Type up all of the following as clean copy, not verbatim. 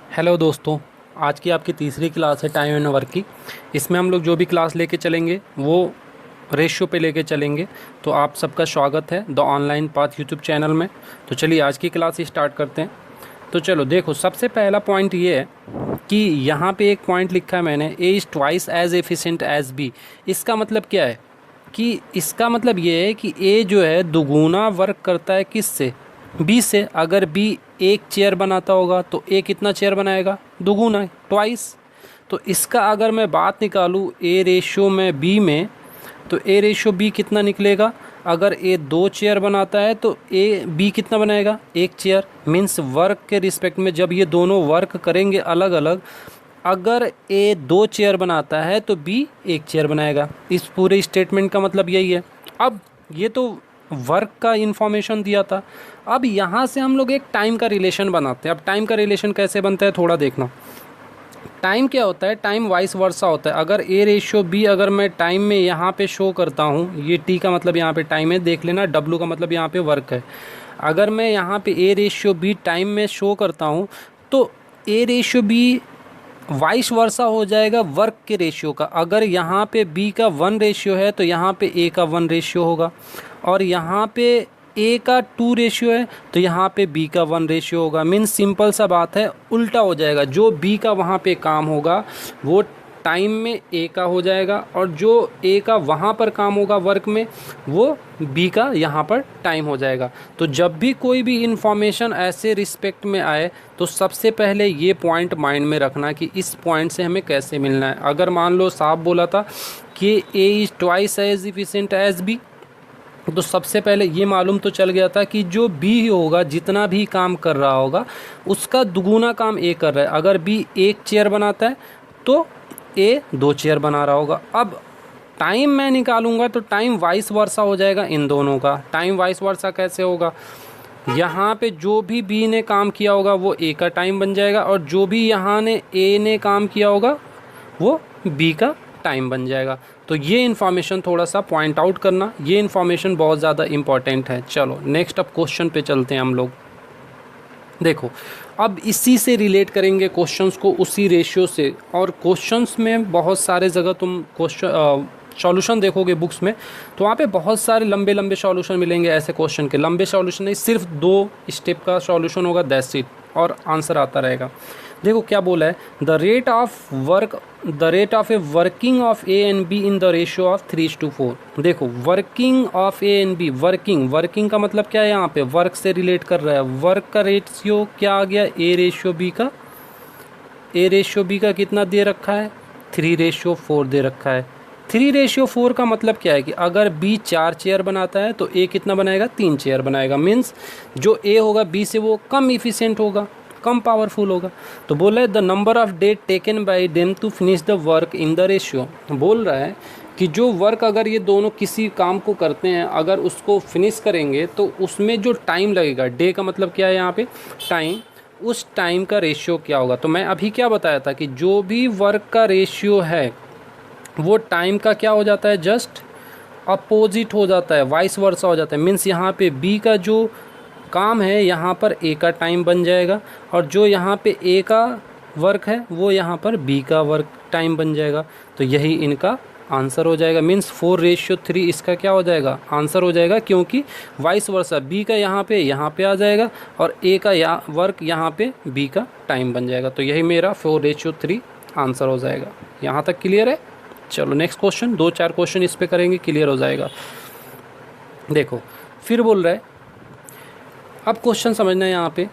Hello दोस्तों, आज की आपकी तीसरी क्लास है टाइम एंड वर्क की। इसमें हम लोग जो भी क्लास लेके चलेंगे वो रेशियो पे लेके चलेंगे। तो आप सबका स्वागत है the online path YouTube channel में। तो चलिए आज की क्लास स्टार्ट करते हैं। तो चलो देखो, सबसे पहला पॉइंट ये है कि यहाँ पे एक पॉइंट लिखा है मैंने, A is twice as efficient as B. इसका मतलब क्या है कि इसका मतलब ये है कि ए जो है दुगुना वर्क करता है किससे, बी से। अगर बी एक चेयर बनाता होगा तो ए कितना चेयर बनाएगा, दुगुना, ट्वाइस। तो इसका अगर मैं बात निकालूँ ए रेशियो में बी में, तो ए रेशियो बी कितना निकलेगा। अगर ए दो चेयर बनाता है तो ए बी कितना बनाएगा, एक चेयर। मीन्स वर्क के रिस्पेक्ट में जब ये दोनों वर्क करेंगे अलग अलग, अगर ए दो चेयर बनाता है तो बी एक चेयर बनाएगा। इस पूरे स्टेटमेंट का मतलब यही है। अब ये तो वर्क का इन्फॉर्मेशन दिया था। अब यहाँ से हम लोग एक टाइम का रिलेशन बनाते हैं। अब टाइम का रिलेशन कैसे बनता है थोड़ा देखना। टाइम क्या होता है, टाइम वाइस वर्सा होता है। अगर ए रेशियो बी अगर मैं टाइम में यहाँ पे शो करता हूँ, ये टी का मतलब यहाँ पे टाइम है, देख लेना, डब्लू का मतलब यहाँ पे वर्क है। अगर मैं यहाँ पे ए रेशियो बी टाइम में शो करता हूँ तो A ratio B vice versa हो जाएगा वर्क के रेशियो का। अगर यहाँ पे बी का 1 रेशियो है तो यहाँ पे ए का 1 रेशियो होगा, और यहाँ पे ए का 2 रेशियो है तो यहाँ पे बी का 1 रेशियो होगा। मीन्स सिंपल सा बात है, उल्टा हो जाएगा। जो बी का वहाँ पे काम होगा वो टाइम में ए का हो जाएगा, और जो ए का वहाँ पर काम होगा वर्क में वो बी का यहाँ पर टाइम हो जाएगा। तो जब भी कोई भी इंफॉर्मेशन ऐसे रिस्पेक्ट में आए तो सबसे पहले ये पॉइंट माइंड में रखना कि इस पॉइंट से हमें कैसे मिलना है। अगर मान लो साहब बोला था कि A is twice as efficient as B, तो सबसे पहले ये मालूम तो चल गया था कि जो बी होगा जितना भी काम कर रहा होगा उसका दुगुना काम ए कर रहा है। अगर बी एक चेयर बनाता है तो ए दो चेयर बना रहा होगा। अब टाइम मैं निकालूंगा तो टाइम वाइस वर्सा हो जाएगा इन दोनों का। टाइम वाइस वर्सा कैसे होगा, यहाँ पे जो भी बी ने काम किया होगा वो ए का टाइम बन जाएगा, और जो भी यहाँ ने ए ने काम किया होगा वो बी का टाइम बन जाएगा। तो ये इन्फॉर्मेशन थोड़ा सा पॉइंट आउट करना, ये इन्फॉर्मेशन बहुत ज़्यादा इंपॉर्टेंट है। चलो नेक्स्ट अब क्वेश्चन पे चलते हैं हम लोग। देखो, अब इसी से रिलेट करेंगे क्वेश्चंस को, उसी रेशियो से। और क्वेश्चंस में बहुत सारे जगह तुम क्वेश्चन सॉल्यूशन देखोगे बुक्स में तो वहाँ पे बहुत सारे लंबे लंबे सॉल्यूशन मिलेंगे। ऐसे क्वेश्चन के लंबे सॉल्यूशन नहीं, सिर्फ 2 स्टेप का सॉल्यूशन होगा, दैट्स इट, और आंसर आता रहेगा। देखो क्या बोला है, the rate of A working of A and B in the ratio of 3:4। देखो working of A and B, working का मतलब क्या है, यहाँ पे वर्क से रिलेट कर रहा है। वर्क का रेशियो क्या आ गया, ए रेशियो बी का कितना दे रखा है, 3:4 दे रखा है। 3:4 का मतलब क्या है कि अगर बी 4 चेयर बनाता है तो ए कितना बनाएगा, 3 चेयर बनाएगा। मीन्स जो ए होगा बी से वो कम इफिशिएंट होगा, कम पावरफुल होगा। तो बोल रहा है the number of day taken by them to finish the work in the ratio. बोल रहा है कि जो वर्क अगर ये दोनों किसी काम को करते हैं, अगर उसको फिनिश करेंगे तो उसमें जो टाइम लगेगा, डे का मतलब क्या है यहाँ पे, टाइम, उस टाइम का रेशियो क्या होगा। तो मैं अभी क्या बताया था कि जो भी वर्क का रेशियो है वो टाइम का क्या हो जाता है, जस्ट अपोजिट हो जाता है, वाइस वर्सा हो जाता है। मीन्स यहाँ पे बी का जो काम है यहाँ पर ए का टाइम बन जाएगा, और जो यहाँ पे ए का वर्क है वो यहाँ पर बी का वर्क टाइम बन जाएगा। तो यही इनका आंसर हो जाएगा। मीन्स 4:3 इसका क्या हो जाएगा, आंसर हो जाएगा, क्योंकि वाइस वर्सा बी का यहाँ पे आ जाएगा और ए का वर्क यहाँ पे बी का टाइम बन जाएगा। तो यही मेरा 4:3 आंसर हो जाएगा। यहाँ तक क्लियर है। चलो नेक्स्ट क्वेश्चन, 2-4 क्वेश्चन इस पे करेंगे, क्लियर हो जाएगा। देखो फिर बोल रहा है, अब क्वेश्चन समझना है यहाँ पे,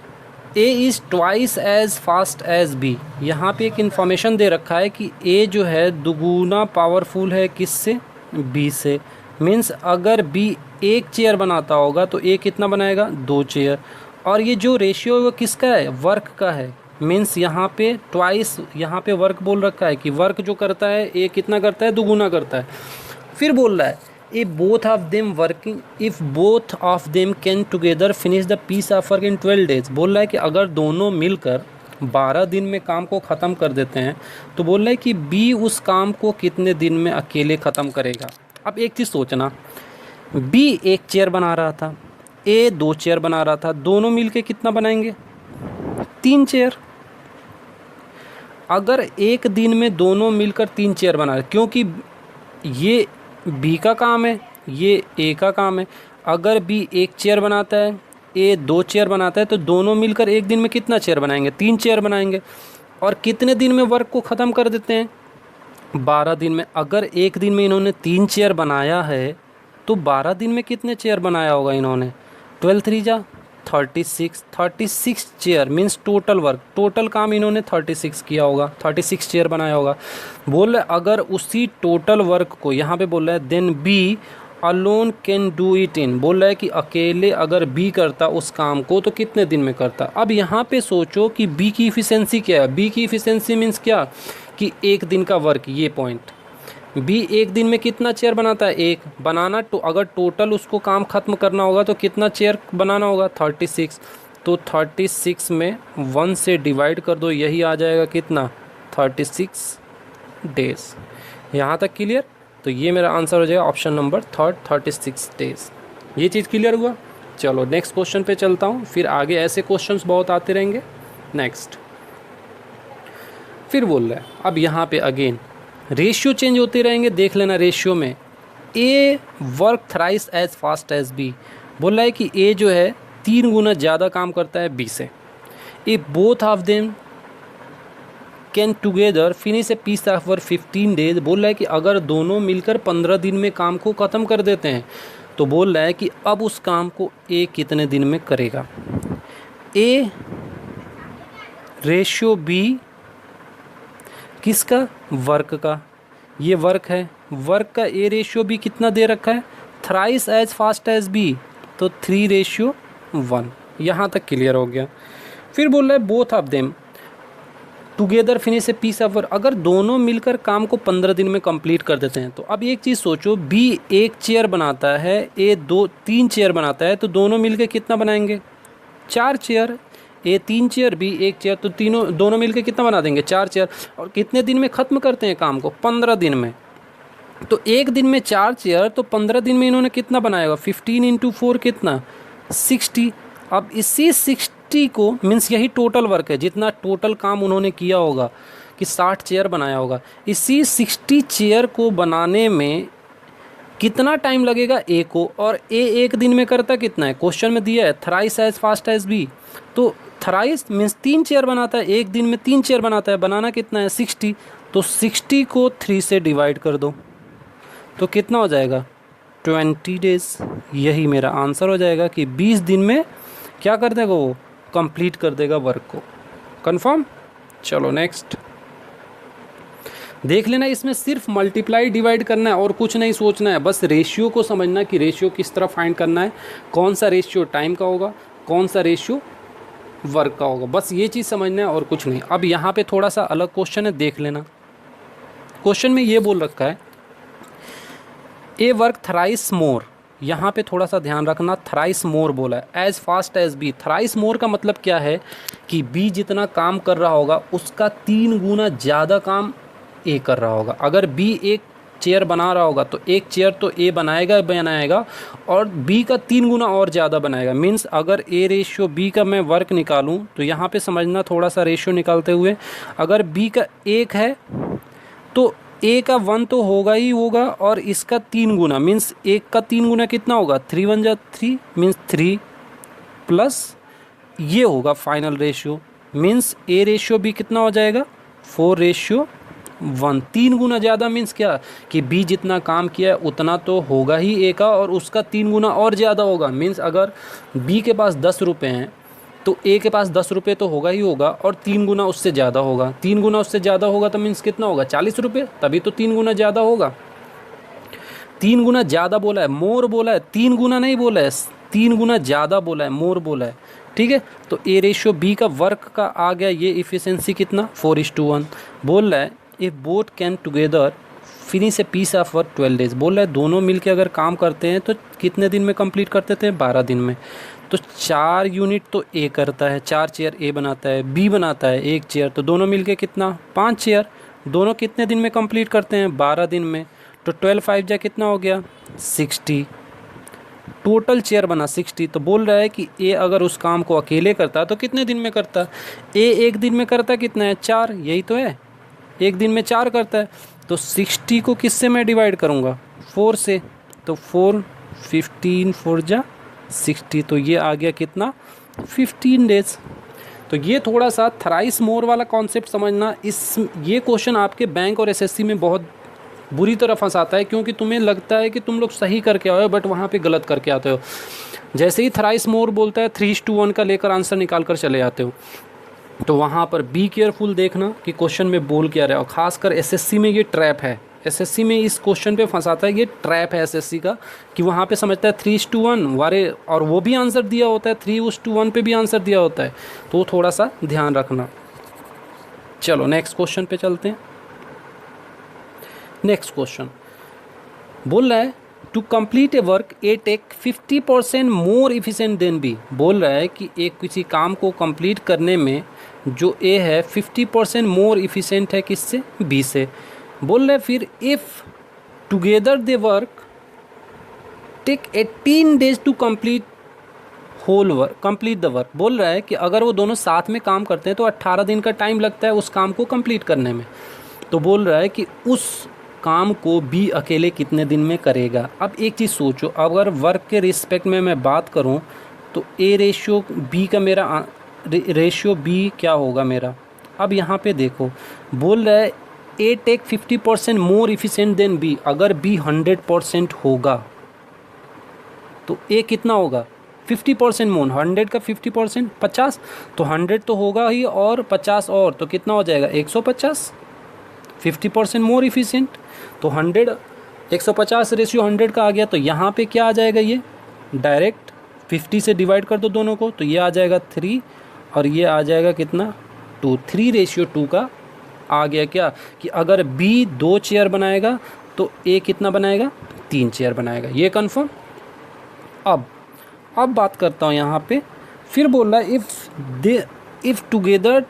A is twice as fast as B. यहाँ पे एक इन्फॉर्मेशन दे रखा है कि ए जो है दुगुना पावरफुल है किससे, बी से। मीन्स अगर बी एक चेयर बनाता होगा तो ए कितना बनाएगा, 2 चेयर। और ये जो रेशियो है वो किसका है, वर्क का है। मीन्स यहाँ पे ट्वाइस, यहाँ पे वर्क बोल रखा है कि वर्क जो करता है ए कितना करता है, दुगुना करता है। फिर बोल रहा है if both of them can together finish the piece of work in 12 days। बोल रहा है कि अगर दोनों मिलकर 12 दिन में काम को ख़त्म कर देते हैं तो बोल रहा है कि बी उस काम को कितने दिन में अकेले ख़त्म करेगा। अब एक चीज़ सोचना, बी एक चेयर बना रहा था, ए 2 चेयर बना रहा था, दोनों मिलके कितना बनाएंगे, 3 चेयर। अगर एक दिन में दोनों मिलकर 3 चेयर बना रहे, क्योंकि ये बी का काम है, ये ए का काम है। अगर बी 1 चेयर बनाता है, ए 2 चेयर बनाता है, तो दोनों मिलकर एक दिन में कितना चेयर बनाएंगे? 3 चेयर बनाएंगे। और कितने दिन में वर्क को ख़त्म कर देते हैं? 12 दिन में। अगर एक दिन में इन्होंने 3 चेयर बनाया है तो 12 दिन में कितने चेयर बनाया होगा इन्होंने? 12 3 जा 36 chair means total work, total काम इन्होंने 36 किया होगा, 36 चेयर बनाया होगा। बोल रहे अगर उसी टोटल वर्क को, यहाँ पे बोल रहा है then B alone can do it in, बोल रहा है कि अकेले अगर बी करता उस काम को तो कितने दिन में करता। अब यहाँ पे सोचो कि बी की इफ़िशेंसी क्या है। बी की इफ़िशेंसी मीन्स क्या कि एक दिन का वर्क, ये पॉइंट। बी एक दिन में कितना चेयर बनाता है? एक बनाना। तो अगर टोटल उसको काम ख़त्म करना होगा तो कितना चेयर बनाना होगा? 36। तो 36 में 1 से डिवाइड कर दो, यही आ जाएगा कितना? 36 डेज। यहाँ तक क्लियर? तो ये मेरा आंसर हो जाएगा ऑप्शन नंबर 3, 36 डेज। ये चीज़ क्लियर हुआ? चलो नेक्स्ट क्वेश्चन पे चलता हूँ, फिर आगे ऐसे क्वेश्चंस बहुत आते रहेंगे। नेक्स्ट फिर बोल रहा है, अब यहाँ पे अगेन रेशियो चेंज होते रहेंगे, देख लेना रेशियो में। A work thrice as fast as B, बोल रहा है कि ए जो है 3 गुना ज़्यादा काम करता है बी से। A both of them can together finish a piece after 15 days, बोल रहा है कि अगर दोनों मिलकर 15 दिन में काम को ख़त्म कर देते हैं तो बोल रहा है कि अब उस काम को ए कितने दिन में करेगा। ए रेशियो बी किसका? वर्क का। ये वर्क है, वर्क का ए रेशियो बी कितना दे रखा है? Thrice as fast as B, तो 3:1। यहाँ तक क्लियर हो गया। फिर बोल रहा है both of them together finish a piece of work, अगर दोनों मिलकर काम को 15 दिन में कंप्लीट कर देते हैं। तो अब एक चीज़ सोचो, बी 1 चेयर बनाता है, ए 3 चेयर बनाता है, तो दोनों मिलकर कितना बनाएंगे? 4 चेयर। ए 3 चेयर, बी 1 चेयर, तो दोनों मिलकर कितना बना देंगे? 4 चेयर। और कितने दिन में ख़त्म करते हैं काम को? 15 दिन में। तो एक दिन में 4 चेयर, तो 15 दिन में इन्होंने कितना बनाएगा? 15 × 4 कितना? 60। अब इसी 60 को मीन्स यही टोटल वर्क है, जितना टोटल काम उन्होंने किया होगा कि 60 चेयर बनाया होगा। इसी 60 चेयर को बनाने में कितना टाइम लगेगा ए को? और ए एक दिन में करता कितना है? क्वेश्चन में दिया है thrice as fast as B, तो थ्राइस मीन्स 3 चेयर बनाता है, एक दिन में 3 चेयर बनाता है, बनाना कितना है? 60। तो 60 को 3 से डिवाइड कर दो तो कितना हो जाएगा? 20 डेज। यही मेरा आंसर हो जाएगा कि 20 दिन में क्या कर देगा वो? कंप्लीट कर देगा वर्क को। कंफर्म? चलो नेक्स्ट देख लेना। इसमें सिर्फ मल्टीप्लाई डिवाइड करना है और कुछ नहीं सोचना है, बस रेशियो को समझना कि रेशियो किस तरह फाइंड करना है, कौन सा रेशियो टाइम का होगा, कौन सा रेशियो वर्क का होगा, बस ये चीज़ समझना है और कुछ नहीं। अब यहाँ पे थोड़ा सा अलग क्वेश्चन है, देख लेना। क्वेश्चन में ये बोल रखा है ए वर्क थ्राइस मोर, यहाँ पे थोड़ा सा ध्यान रखना, थ्राइस मोर बोला है as fast as B. Thrice more का मतलब क्या है कि बी जितना काम कर रहा होगा उसका 3 गुना ज़्यादा काम ए कर रहा होगा। अगर बी 1 चेयर बना रहा होगा तो 1 चेयर तो ए बनाएगा और बी का 3 गुना और ज़्यादा बनाएगा। मीन्स अगर ए रेशियो बी का मैं वर्क निकालूं तो यहाँ पे समझना थोड़ा सा रेशियो निकालते हुए, अगर बी का 1 है तो ए का 1 तो होगा ही होगा और इसका 3 गुना मीन्स 1 का 3 गुना कितना होगा? 3 1 जा 3 मीन्स 3 प्लस ये होगा final ratio, means A ratio B कितना हो जाएगा? 4:1। 3 गुना ज़्यादा मीन्स क्या कि बी जितना काम किया है उतना तो होगा ही ए का और उसका 3 गुना और ज़्यादा होगा। मीन्स अगर बी के पास 10 रुपये हैं तो ए के पास 10 रुपये तो होगा ही होगा और 3 गुना उससे ज़्यादा होगा। 3 गुना उससे ज़्यादा होगा तो मीन्स कितना होगा? 40 रुपये, तभी तो 3 गुना ज़्यादा होगा। 3 गुना ज़्यादा बोला है, मोर बोला है, 3 गुना नहीं बोला है, 3 गुना ज़्यादा बोला है, मोर बोला है। ठीक है, तो ए रेशियो बी का वर्क का आ गया ये इफ़िशेंसी कितना? 4:1। बोल रहा है if both can together finish a piece of work 12 days, बोल रहा है दोनों मिलके अगर काम करते हैं तो कितने दिन में कंप्लीट करते थे? 12 दिन में। तो 4 यूनिट तो ए करता है, 4 चेयर ए बनाता है, बी बनाता है 1 चेयर, तो दोनों मिलके कितना? 5 चेयर। दोनों कितने दिन में कंप्लीट करते हैं? 12 दिन में। तो 12 5 जा कितना हो गया? 60 टोटल चेयर बना 60, तो बोल रहा है कि ए अगर उस काम को अकेले करता तो कितने दिन में करता। ए एक दिन में करता कितना है, 4, यही तो है, एक दिन में 4 करता है। तो 60 को किससे मैं डिवाइड करूँगा, 4 से, तो 4 15 4 जा 60, तो ये आ गया कितना, 15 डेज। तो ये थोड़ा सा थ्राइस मोर वाला कॉन्सेप्ट समझना। ये क्वेश्चन आपके बैंक और एसएससी में बहुत बुरी तरह फंसाता है, क्योंकि तुम्हें लगता है कि तुम लोग सही करके आए हो बट वहाँ पे गलत करके आते हो। जैसे ही थ्राइस मोर बोलता है 3:1 का लेकर आंसर निकाल कर चले आते हो। तो वहाँ पर बी केयरफुल देखना कि क्वेश्चन में बोल क्या रहा है। और ख़ासकर एसएससी में ये ट्रैप है, एसएससी में इस क्वेश्चन पे फंसाता है, ये ट्रैप है एसएससी का, कि वहाँ पे समझता है 3:1 वारे, और वो भी आंसर दिया होता है, 3:1 पे भी आंसर दिया होता है, तो थोड़ा सा ध्यान रखना। चलो नेक्स्ट क्वेश्चन पे चलते हैं। नेक्स्ट क्वेश्चन बोल रहा है to complete a work A take 50% more efficient than B. बोल रहा है कि एक किसी काम को कंप्लीट करने में जो ए है 50% मोर इफिशिएंट है किससे, बी से। बोल रहा है फिर if together they work take 18 days to complete whole work, complete the work. बोल रहा है कि अगर वो दोनों साथ में काम करते हैं तो 18 दिन का टाइम लगता है उस काम को कंप्लीट करने में। तो बोल रहा है कि उस काम को बी अकेले कितने दिन में करेगा। अब एक चीज़ सोचो, अगर वर्क के रिस्पेक्ट में मैं बात करूं तो ए रेशियो बी का मेरा रेशियो बी क्या होगा मेरा। अब यहाँ पे देखो, बोल रहा है ए take 50% more efficient than B. अगर बी 100% होगा तो ए कितना होगा, 50% मोर, 100 का 50% 50, तो 100 तो होगा ही, और 50 और, तो कितना हो जाएगा 150, 50% मोर इफिशिएंट। तो 100 150 रेशियो 100 का आ गया। तो यहाँ पे क्या आ जाएगा, ये डायरेक्ट 50 से डिवाइड कर दो दोनों को, तो ये आ जाएगा 3 और ये आ जाएगा कितना 2, 3:2 का आ गया। क्या कि अगर बी 2 चेयर बनाएगा तो ए कितना बनाएगा, 3 चेयर बनाएगा। ये कन्फर्म। अब बात करता हूँ यहाँ पे, फिर बोल रहा है if together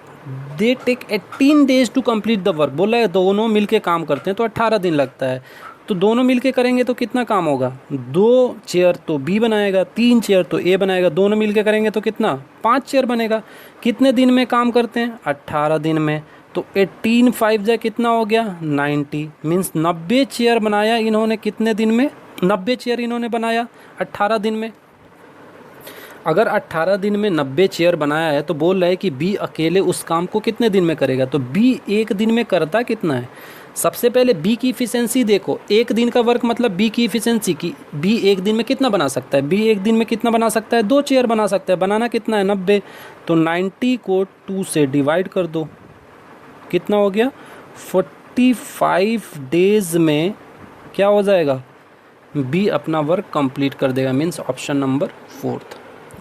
they take 18 days to complete the work. बोला है दोनों मिलके काम करते हैं तो 18 दिन लगता है, तो दोनों मिलके करेंगे तो कितना काम होगा, 2 चेयर तो बी बनाएगा, 3 चेयर तो ए बनाएगा, दोनों मिलके करेंगे तो कितना 5 चेयर बनेगा। कितने दिन में काम करते हैं, 18 दिन में। तो 18 5 जा कितना हो गया 90, मीन्स 90 चेयर बनाया इन्होंने कितने दिन में, 90 चेयर इन्होंने बनाया 18 दिन में। अगर 18 दिन में 90 चेयर बनाया है तो बोल रहा है कि बी अकेले उस काम को कितने दिन में करेगा। तो बी एक दिन में करता कितना है, सबसे पहले बी की इफिशिएंसी देखो। एक दिन का वर्क मतलब बी की इफिशिएंसी की, बी एक दिन में कितना बना सकता है, बी एक दिन में कितना बना सकता है, 2 चेयर बना सकता है। बनाना कितना है 90, तो 90 को 2 से डिवाइड कर दो, कितना हो गया 45 डेज में क्या हो जाएगा, बी अपना वर्क कंप्लीट कर देगा। Means option number 4।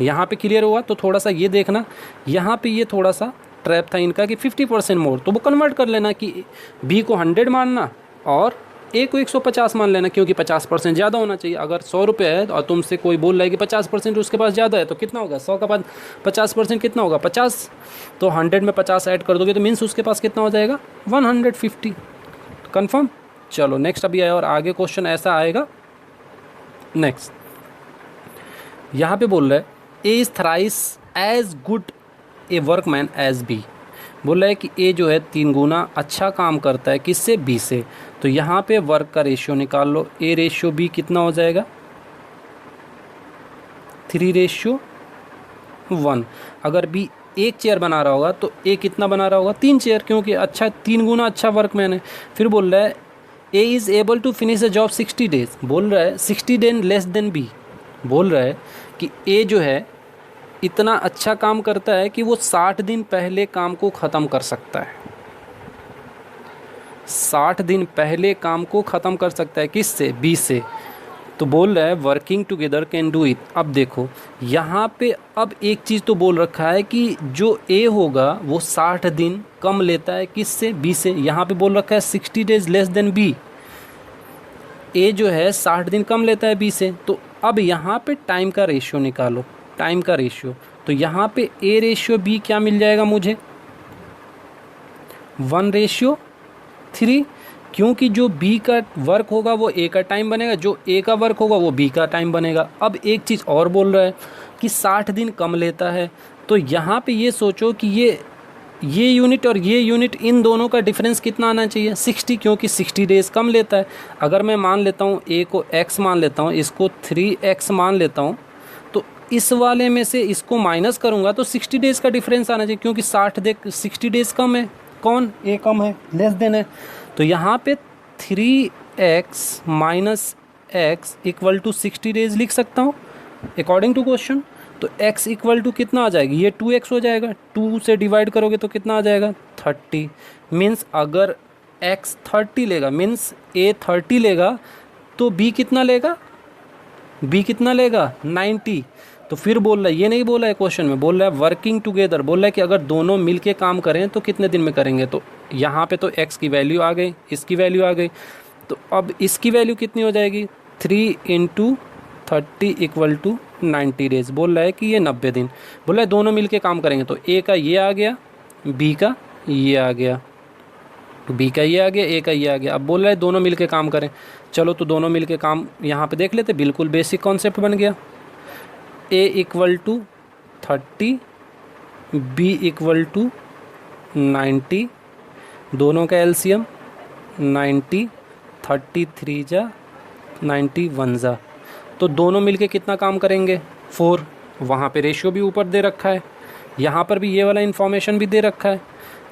यहाँ पे क्लियर हुआ। तो थोड़ा सा ये देखना, यहाँ पे ये थोड़ा सा ट्रैप था इनका कि 50% मोर, तो वो कन्वर्ट कर लेना कि बी को 100 मानना और ए को 150 मान लेना, क्योंकि 50% ज़्यादा होना चाहिए। अगर 100 रुपये है और तुमसे कोई बोल रहा है कि 50% उसके पास ज़्यादा है तो कितना होगा, 100 का 50% कितना होगा 50, तो 100 में 50 ऐड कर दोगे तो मीन्स उसके पास कितना हो जाएगा 150। कन्फर्म। चलो नेक्स्ट अभी आया और आगे क्वेश्चन ऐसा आएगा। नेक्स्ट यहाँ पे बोल रहा है A is thrice as good a workman as B. बोल रहा है कि ए जो है 3 गुना अच्छा काम करता है किससे, बी से। तो यहाँ पे वर्क का रेशियो निकाल लो, ए रेशियो बी कितना हो जाएगा 3:1। अगर बी 1 चेयर बना रहा होगा तो ए कितना बना रहा होगा 3 चेयर, क्योंकि अच्छा 3 गुना अच्छा वर्कमैन है। फिर बोल रहा है A is able to finish a job 60 days. बोल रहा है 60 डेज लेस देन बी। बोल रहा है कि ए जो है इतना अच्छा काम करता है कि वो 60 दिन पहले काम को ख़त्म कर सकता है, 60 दिन पहले काम को ख़त्म कर सकता है किससे, बी से। तो बोल रहा है working together can do it. अब देखो यहाँ पे अब एक चीज़ तो बोल रखा है कि जो ए होगा वो 60 दिन कम लेता है किससे, बी से। यहाँ पे बोल रखा है 60 डेज लेस देन बी। ए जो है 60 दिन कम लेता है बी से। तो अब यहाँ पे टाइम का रेशियो निकालो, टाइम का रेशियो। तो यहाँ पे ए रेशियो बी क्या मिल जाएगा मुझे 1:3, क्योंकि जो बी का वर्क होगा वो ए का टाइम बनेगा, जो ए का वर्क होगा वो बी का टाइम बनेगा। अब एक चीज़ और बोल रहा है कि 60 दिन कम लेता है, तो यहाँ पे ये सोचो कि ये यूनिट और ये यूनिट, इन दोनों का डिफरेंस कितना आना चाहिए, 60, क्योंकि 60 डेज़ कम लेता है। अगर मैं मान लेता हूँ ए को x मान लेता हूँ, इसको 3x मान लेता हूँ, तो इस वाले में से इसको माइनस करूँगा तो 60 डेज़ का डिफरेंस आना चाहिए, क्योंकि 60 डेज़ कम है, कौन, ए कम है, लेस देन है। तो यहाँ पे 3x minus x equal to 60 days लिख सकता हूँ अकॉर्डिंग टू क्वेश्चन। तो x इक्वल टू कितना आ जाएगी, ये 2x हो जाएगा, 2 से डिवाइड करोगे तो कितना आ जाएगा 30। मीन्स अगर x 30 लेगा, मीन्स a 30 लेगा, तो b कितना लेगा, b कितना लेगा 90। तो फिर बोल रहा है, ये नहीं बोला है क्वेश्चन में, बोल रहा है वर्किंग टुगेदर, बोल रहा है कि अगर दोनों मिल के काम करें तो कितने दिन में करेंगे। तो यहाँ पे तो x की वैल्यू आ गई, इसकी वैल्यू आ गई, तो अब इसकी वैल्यू कितनी हो जाएगी 3 × 30 इक्वल टू 90 डेज़। बोल रहा है कि ये 90 दिन, बोल रहा है दोनों मिलके काम करेंगे, तो ए का ये आ गया, बी का ये आ गया, बी का ये आ गया, ए का ये आ गया। अब बोल रहा है दोनों मिलके काम करें, चलो तो दोनों मिलके काम यहाँ पे देख लेते, बिल्कुल बेसिक कॉन्सेप्ट बन गया। A equal to 30, B equal to 90, दोनों का एलसीएम 90, 33 जा 91 जा, तो दोनों मिलके कितना काम करेंगे 4। वहाँ पे रेशियो भी ऊपर दे रखा है, यहाँ पर भी ये वाला इन्फॉर्मेशन भी दे रखा है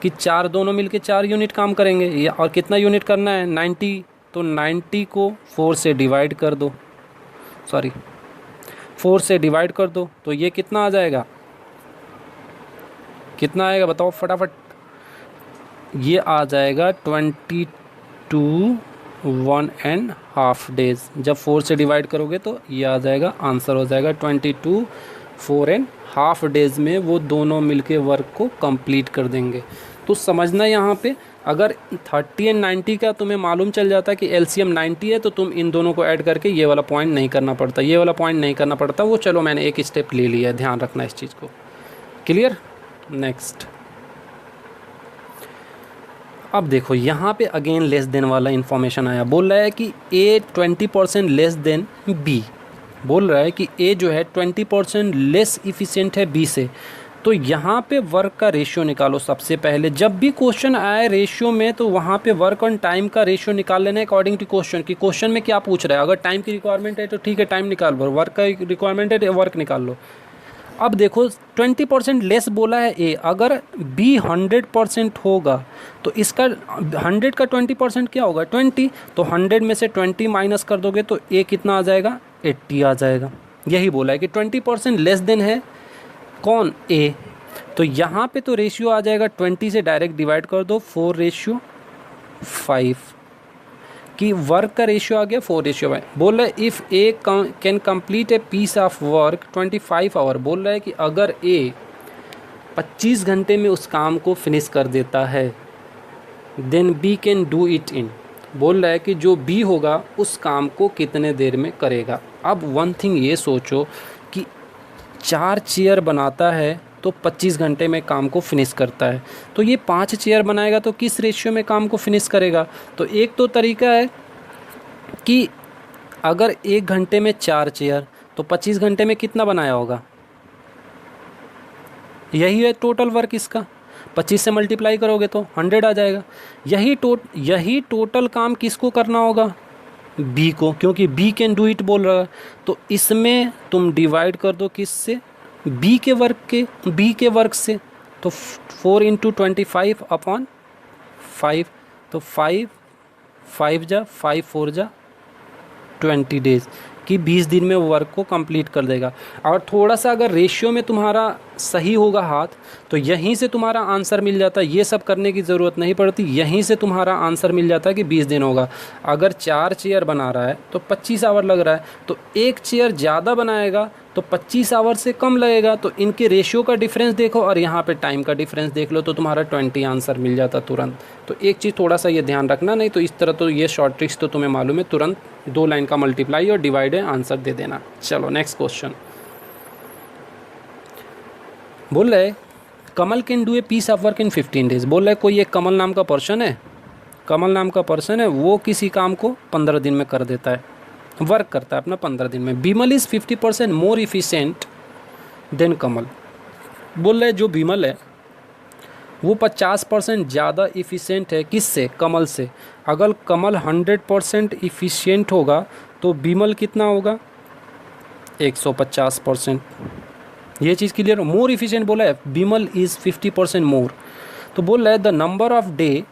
कि 4, दोनों मिलके 4 यूनिट काम करेंगे, या और कितना यूनिट करना है 90, तो 90 को 4 से डिवाइड कर दो, 4 से डिवाइड कर दो, तो ये कितना आ जाएगा, कितना आएगा बताओ फटाफट। ये आ जाएगा 22 1.5 डेज़। जब 4 से डिवाइड करोगे तो ये आ जाएगा, आंसर हो जाएगा 22 4.5 डेज़ में वो दोनों मिलके वर्क को कंप्लीट कर देंगे। तो समझना यहाँ पे, अगर 30 और 90 का तुम्हें मालूम चल जाता है कि एलसीएम 90 है, तो तुम इन दोनों को ऐड करके ये वाला पॉइंट नहीं करना पड़ता, ये वाला पॉइंट नहीं करना पड़ता, वो चलो मैंने एक स्टेप ले लिया है, ध्यान रखना इस चीज़ को। क्लियर। नेक्स्ट, अब देखो यहाँ पे अगेन लेस देन वाला इन्फॉर्मेशन आया, बोल रहा है कि ए 20% लेस देन बी, बोल रहा है कि ए जो है 20% लेस इफ़िशिएंट है बी से। तो यहाँ पे वर्क का रेशियो निकालो सबसे पहले। जब भी क्वेश्चन आए रेशियो में, तो वहाँ पे वर्क ऑन टाइम का रेशियो निकाल लेना है अकॉर्डिंग टू क्वेश्चन, कि क्वेश्चन में क्या पूछ रहा है। अगर टाइम की रिक्वायरमेंट है तो ठीक है टाइम निकाल लो, वर्क का रिक्वायरमेंट है तो वर्क निकाल लो। अब देखो 20% लेस बोला है ए, अगर बी 100% होगा तो इसका 100 का 20% क्या होगा 20, तो 100 में से 20 माइनस कर दोगे तो ए कितना आ जाएगा 80 आ जाएगा। यही बोला है कि 20% लेस देन है कौन, ए। तो यहाँ पे तो रेशियो आ जाएगा 20 से डायरेक्ट डिवाइड कर दो 4:5, कि वर्क का रेशियो आ गया 4:5। बोल रहा है if A can complete a piece of work 25 hour, बोल रहा है कि अगर ए 25 घंटे में उस काम को फिनिश कर देता है, then B can do it in, बोल रहा है कि जो बी होगा उस काम को कितने देर में करेगा। अब वन थिंग ये सोचो कि 4 चेयर बनाता है तो 25 घंटे में काम को फिनिश करता है, तो ये 5 चेयर बनाएगा तो किस रेशियो में काम को फिनिश करेगा। तो एक तो तरीका है कि अगर 1 घंटे में 4 चेयर तो 25 घंटे में कितना बनाया होगा, यही है टोटल वर्क इसका। 25 से मल्टीप्लाई करोगे तो 100 आ जाएगा। यही टोटल काम किसको करना होगा, बी को, क्योंकि बी कैन डू इट बोल रहा है। तो इसमें तुम डिवाइड कर दो किससे, बी के वर्क से, तो 4 × 25/5, तो 5 जा 5 4 जा 20 डेज़, कि 20 दिन में वर्क को कंप्लीट कर देगा। और थोड़ा सा अगर रेशियो में तुम्हारा सही होगा हाथ, तो यहीं से तुम्हारा आंसर मिल जाता है, ये सब करने की ज़रूरत नहीं पड़ती, यहीं से तुम्हारा आंसर मिल जाता है कि 20 दिन होगा। अगर 4 चेयर बना रहा है तो 25 आवर लग रहा है, तो 1 चेयर ज़्यादा बनाएगा तो 25 आवर से कम लगेगा। तो इनके रेशियो का डिफरेंस देखो और यहाँ पे टाइम का डिफरेंस देख लो, तो तुम्हारा 20 आंसर मिल जाता तुरंत। तो एक चीज़ थोड़ा सा ये ध्यान रखना, नहीं तो इस तरह तो ये शॉर्ट ट्रिक्स तो तुम्हें मालूम है, तुरंत 2 लाइन का मल्टीप्लाई और डिवाइड है आंसर दे देना। चलो नेक्स्ट क्वेश्चन, बोल रहे Kamal can do a piece of work in 15 days. बोल रहे कोई एक कमल नाम का पर्सन है, कमल नाम का पर्सन है, वो किसी काम को 15 दिन में कर देता है, वर्क करता है अपना 15 दिन में। Bimal is 50% more efficient than Kamal. बोल रहे जो बिमल है वो 50% ज़्यादा इफ़िशेंट है किससे? कमल से। अगर कमल 100% इफ़िशियंट होगा तो बिमल कितना होगा? 150%। ये चीज़ क्लियर? मोर इफ़िशियंट बोला है, बिमल इज़ 50% मोर। तो बोल रहा है the number of day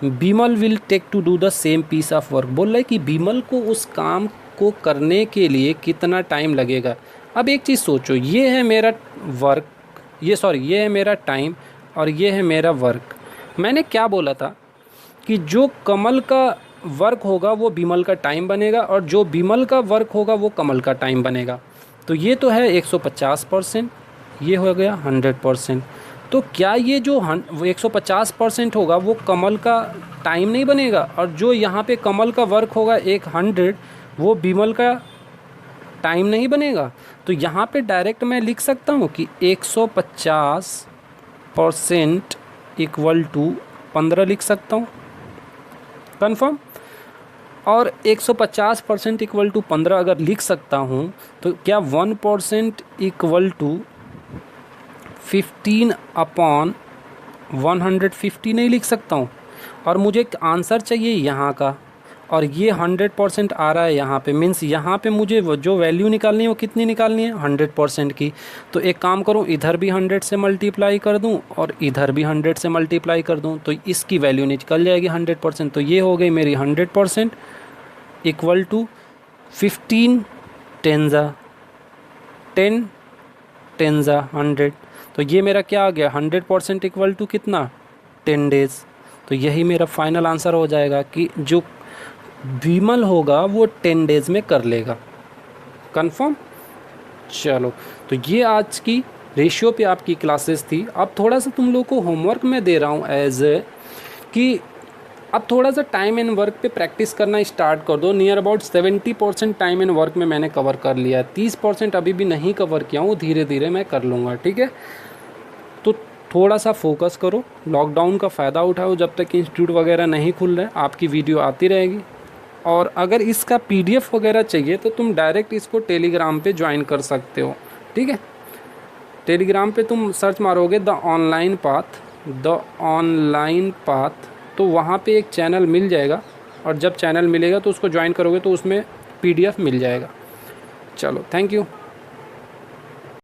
Bimal will take to do the same piece of work. बोल रहा है कि बिमल को उस काम को करने के लिए कितना टाइम लगेगा। अब एक चीज़ सोचो, ये है मेरा वर्क, ये है मेरा टाइम और ये है मेरा वर्क। मैंने क्या बोला था कि जो कमल का वर्क होगा वो बिमल का टाइम बनेगा और जो बिमल का वर्क होगा वो कमल का टाइम बनेगा। तो ये तो है 150%, ये हो गया 100%। तो क्या ये जो 150% होगा वो कमल का टाइम नहीं बनेगा, और जो यहाँ पे कमल का वर्क होगा 100 वो बिमल का टाइम नहीं बनेगा? तो यहाँ पे डायरेक्ट मैं लिख सकता हूँ कि 150% इक्वल टू 15 लिख सकता हूँ, कन्फर्म। और 150% इक्वल टू 15 अगर लिख सकता हूँ तो क्या 1% इक्वल टू 15/150 नहीं लिख सकता हूँ? और मुझे एक आंसर चाहिए यहाँ का, और ये 100% आ रहा है यहाँ पे, मीन्स यहाँ पे मुझे जो वैल्यू निकालनी है वो कितनी निकालनी है? 100% की। तो एक काम करूँ, इधर भी 100 से मल्टीप्लाई कर दूँ और इधर भी 100 से मल्टीप्लाई कर दूँ, तो इसकी वैल्यू निकल जाएगी 100%। तो ये हो गई मेरी 100% इक्वल टू 15 10 × 100। तो ये मेरा क्या आ गया? 100% इक्वल टू कितना? 10 डेज़। तो यही मेरा फाइनल आंसर हो जाएगा कि जो बिमल होगा वो 10 डेज़ में कर लेगा, कंफर्म। चलो, तो ये आज की रेशियो पे आपकी क्लासेस थी। अब थोड़ा सा तुम लोगों को होमवर्क में दे रहा हूँ एज कि अब थोड़ा सा टाइम एंड वर्क पे प्रैक्टिस करना स्टार्ट कर दो। Near about 70% time and work में मैंने कवर कर लिया है, 30% अभी भी नहीं कवर किया हूँ, धीरे धीरे मैं कर लूँगा, ठीक है। तो थोड़ा सा फोकस करो, लॉकडाउन का फ़ायदा उठाओ, जब तक इंस्टीट्यूट वगैरह नहीं खुल रहे आपकी वीडियो आती रहेगी। और अगर इसका PDF वगैरह चाहिए तो तुम डायरेक्ट इसको टेलीग्राम पे ज्वाइन कर सकते हो, ठीक है। टेलीग्राम पे तुम सर्च मारोगे द ऑनलाइन पाथ, तो वहाँ पे एक चैनल मिल जाएगा, और जब चैनल मिलेगा तो उसको ज्वाइन करोगे तो उसमें PDF मिल जाएगा। चलो, थैंक यू।